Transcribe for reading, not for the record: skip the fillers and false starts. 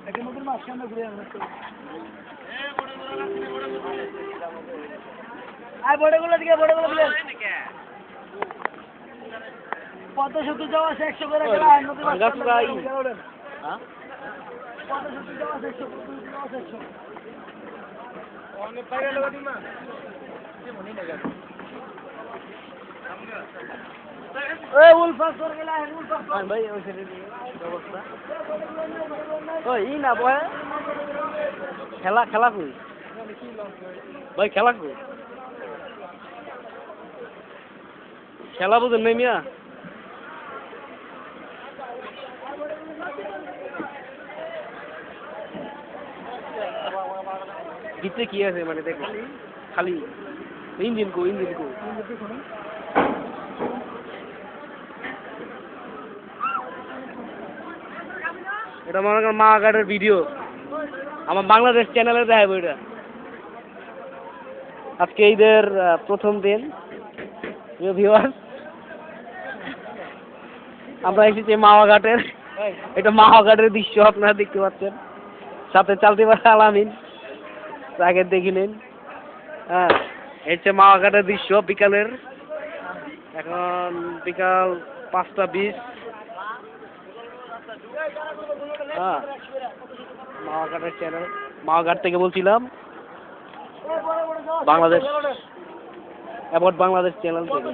একটা নতুন মাছ সামনে ঘুরে বড়গুলো দিকে বড়গুলো দিকে 75 যাওয়া 100 করে গেল আর নতুন মাছ সামনে হ্যাঁ 75 যাওয়া 100 যাওয়া 100 অনেক পাইলে লাগি না কি মনে না গেল ওই উলফাস করে গেল উলফাস ভাই ওই ছেড়ে অবস্থা ওই ই না বয় খেলা খেলা কই ভাই খেলা কই খেলা বুঝেন নাই মিয়া ভিতরে কি আছে মানে দেখো খালি ইঞ্জিন কো এটা মনে করেন মা ঘাটের ভিডিও আমার বাংলাদেশ চ্যানেলে দেখাবো এটা আজকে ঈদের প্রথম দিন ভিউয়ার্স আমরা এসেছি মাওয়া ঘাটের এটা মাওয়া ঘাটের দৃশ্য আপনারা দেখতে পাচ্ছেন সাথে চালতে পারে আলামিন আগে দেখে নিন হ্যাঁ হচ্ছে মাওয়া ঘাটের দৃশ্য বিকালের এখন বিকাল 5:20 হ্যাঁ মাওয়া ঘাটের চ্যানেল মাওয়া ঘাট থেকে বলছিলাম বাংলাদেশ অ্যাবাউট বাংলাদেশ চ্যানেল থেকে